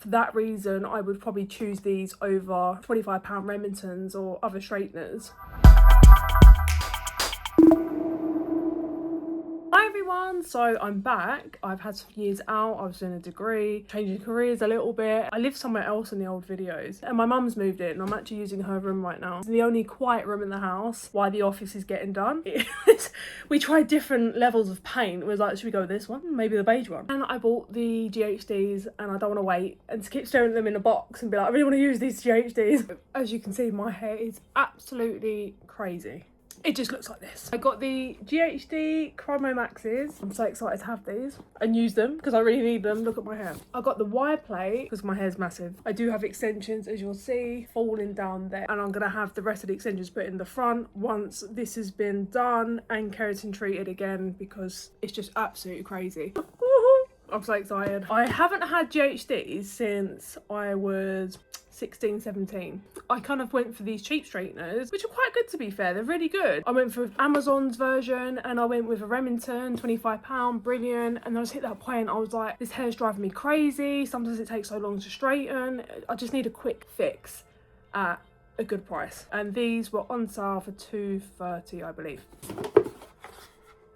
For that reason, I would probably choose these over £25 Remingtons or other straighteners. Hi everyone, so I'm back. I've had some years out. I was doing a degree, changing careers a little bit. I lived somewhere else in the old videos and my mum's moved in. I'm actually using her room right now. It's the only quiet room in the house while the office is getting done. We tried different levels of paint. It was like, should we go with this one? Maybe the beige one. And I bought the GHDs and I don't want to wait and to keep staring at them in a box and be like, I really want to use these GHDs. As you can see, my hair is absolutely crazy. It just looks like this. I got the GHD Chronos Maxes. I'm so excited to have these and use them because I really need them. Look at my hair. I got the wire plate because my hair's massive. I do have extensions, as you'll see, falling down there. And I'm going to have the rest of the extensions put in the front once this has been done and keratin treated again because it's just absolutely crazy. I'm so excited. I haven't had GHDs since I was 16, 17. I kind of went for these cheap straighteners, which are quite good to be fair. They're really good. I went for Amazon's version and I went with a Remington, £25, brilliant. And I just hit that point, I was like, this hair's driving me crazy. Sometimes it takes so long to straighten. I just need a quick fix at a good price. And these were on sale for £2.30, I believe.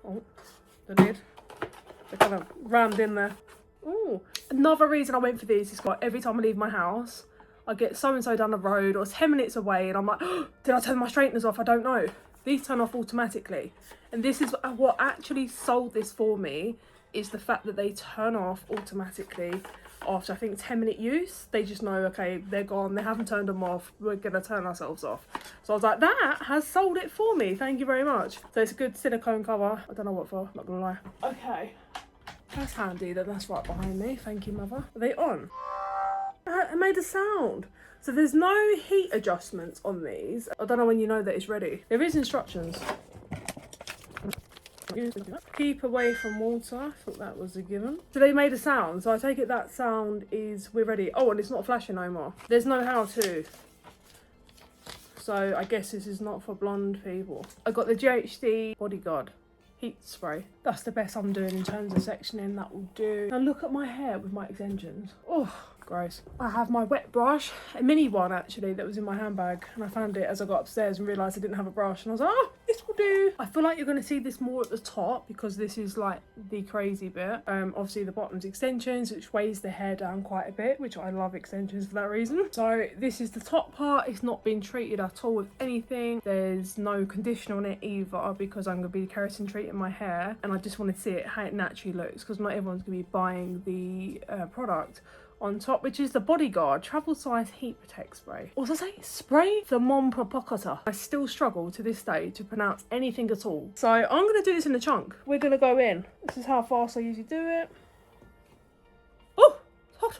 Oh, the lid. They're kind of rammed in there. Oh, another reason I went for these is every time I leave my house, I get so-and-so down the road or 10 minutes away and I'm like, oh, did I turn my straighteners off? I don't know. These turn off automatically. And this is what actually sold this for me, is the fact that they turn off automatically after, I think, 10-minute use. They just know, okay, they're gone. They haven't turned them off. We're going to turn ourselves off. So I was like, that has sold it for me. Thank you very much. So it's a good silicone cover. I don't know what for, not going to lie. Okay. That's handy that that's right behind me. Thank you, mother. Are they on? It made a sound. So there's no heat adjustments on these. I don't know when you know that it's ready. There is instructions. Keep away from water. I thought that was a given. So they made a sound. So I take it that sound is we're ready. Oh, and it's not flashing no more. There's no how to. So I guess this is not for blonde people. I got the GHD Bodyguard heat spray. That's the best I'm doing in terms of sectioning. That will do. Now look at my hair with my extensions. Oh, gross. I have my wet brush, a mini one actually, that was in my handbag, and I found it as I got upstairs and realised I didn't have a brush, and I was like, oh, this will do. I feel like you're going to see this more at the top because this is like the crazy bit. Obviously the bottom's extensions, which weighs the hair down quite a bit, which I love extensions for that reason. So this is the top part. It's not been treated at all with anything. There's no conditioner on it either because I'm going to be keratin treating my hair, and I just want to see it how it naturally looks because not everyone's going to be buying the product. On top, which is the Bodyguard Travel Size Heat Protect Spray. What was I say? Spray the Mon Propocata. I still struggle to this day to pronounce anything at all. So I'm going to do this in a chunk. We're going to go in. This is how fast I usually do it. Oh, it's hot.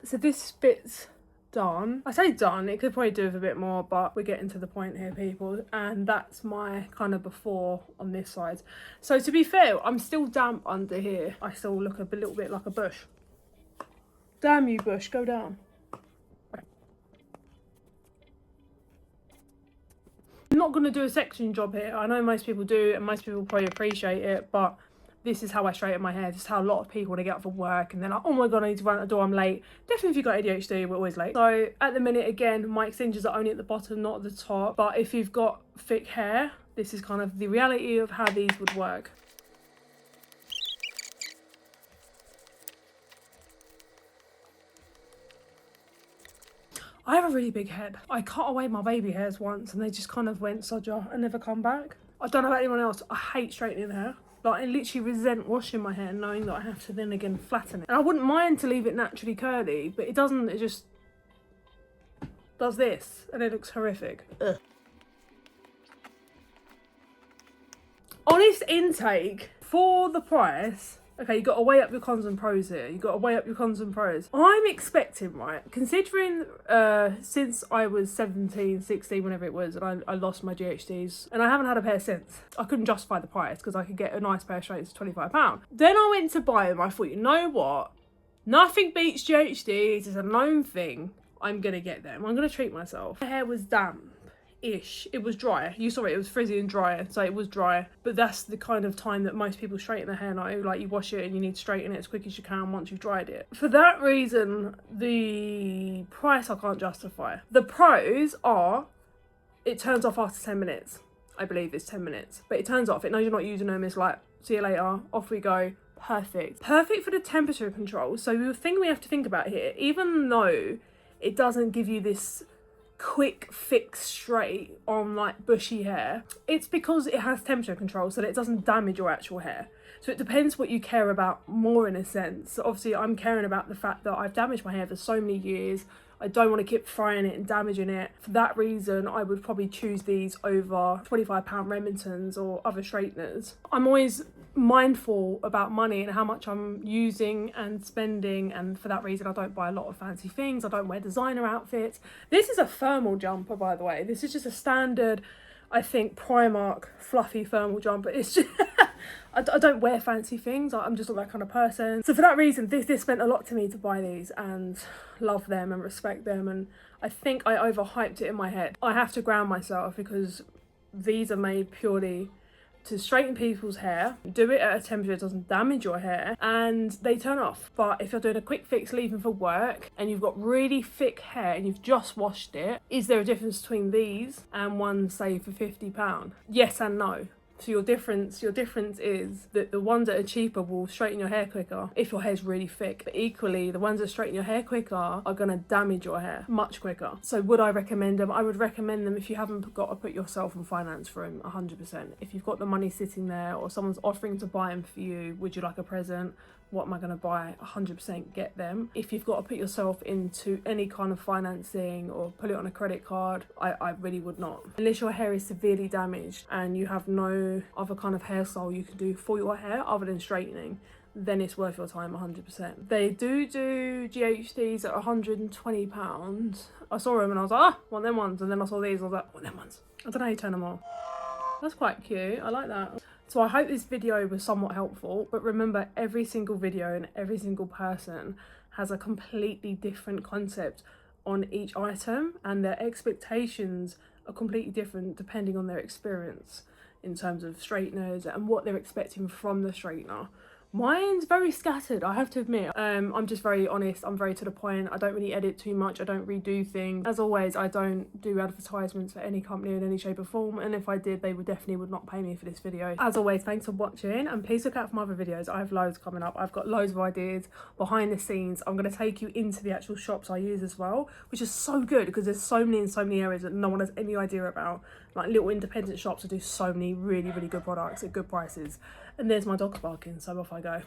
So this bit's done. I say done, it could probably do with a bit more, but we're getting to the point here, people. And that's my kind of before on this side. So to be fair, I'm still damp under here. I still look a little bit like a bush. Damn you, bush, go down. I'm not going to do a section job here. I know most people do and most people probably appreciate it, but this is how I straighten my hair. This is how a lot of people, when they get up for work and they're like, oh my god, I need to run out the door, I'm late. Definitely if you've got ADHD, we're always late. So at the minute, again, my extensions are only at the bottom, not at the top. But if you've got thick hair, this is kind of the reality of how these would work. I have a really big head. I cut away my baby hairs once and they just kind of went sodger and never come back. I don't know about anyone else. I hate straightening hair. Like, I literally resent washing my hair knowing that I have to then again flatten it. And I wouldn't mind to leave it naturally curly, but it doesn't. It just does this and it looks horrific. Ugh. Honest intake for the price. Okay, you got to weigh up your cons and pros here. You got to weigh up your cons and pros. I'm expecting, right, considering since I was 17, 16, whenever it was, and I lost my GHDs, and I haven't had a pair since. I couldn't justify the price because I could get a nice pair of straights for £25. Then I went to buy them. I thought, you know what? Nothing beats GHDs. It's a known thing. I'm going to get them. I'm going to treat myself. My hair was damp ish. It was dry. You saw it, it was frizzy and dry, so it was dry. But that's the kind of time that most people straighten their hair now. Like, you wash it and you need to straighten it as quick as you can once you've dried it. For that reason, the price I can't justify. The pros are, it turns off after 10 minutes. I believe it's 10 minutes. But it turns off. It knows you're not using them. It's like, see you later, off we go. Perfect. Perfect for the temperature control. So the thing we have to think about here, even though it doesn't give you this quick fix straight on like bushy hair, it's because it has temperature control so that it doesn't damage your actual hair. So it depends what you care about more, in a sense. Obviously, I'm caring about the fact that I've damaged my hair for so many years. I don't want to keep frying it and damaging it. For that reason, I would probably choose these over £25 Remingtons or other straighteners. I'm always mindful about money and how much I'm using and spending, and for that reason I don't buy a lot of fancy things. I don't wear designer outfits. This is a thermal jumper, by the way. This is just a standard, I think, Primark fluffy thermal jumper. It's just I don't wear fancy things. I'm just not that kind of person. So for that reason, this meant a lot to me to buy these and love them and respect them. And I think I overhyped it in my head. I have to ground myself because these are made purely to straighten people's hair, do it at a temperature that doesn't damage your hair, and they turn off. But if you're doing a quick fix leaving for work and you've got really thick hair and you've just washed it, is there a difference between these and one, say, for £50? Yes and no. So your difference is that the ones that are cheaper will straighten your hair quicker if your hair's really thick. But equally, the ones that straighten your hair quicker are going to damage your hair much quicker. So would I recommend them? I would recommend them if you haven't got to put yourself in finance for them, 100%. If you've got the money sitting there or someone's offering to buy them for you, would you like a present? What am I going to buy? 100% get them. If you've got to put yourself into any kind of financing or put it on a credit card, I really would not. Unless your hair is severely damaged and you have no other kind of hairstyle you can do for your hair other than straightening, then it's worth your time 100%. They do GHDs at £120. I saw them and I was like, want them ones. And then I saw these, I was like, want them ones. I don't know how you turn them on. That's quite cute. I like that. So I hope this video was somewhat helpful, but remember, every single video and every single person has a completely different concept on each item, and their expectations are completely different depending on their experience in terms of straighteners and what they're expecting from the straightener. Mine's very scattered, I have to admit. I'm just very honest, I'm very to the point. I don't really edit too much, I don't redo things. As always, I don't do advertisements for any company in any shape or form, and if I did, they definitely would not pay me for this video. As always, thanks for watching, and please look out for my other videos. I have loads coming up. I've got loads of ideas behind the scenes. I'm going to take you into the actual shops I use as well, which is so good because there's so many in so many areas that no one has any idea about. Like little independent shops that do so many really, really good products at good prices. And there's my dog barking, so off I go.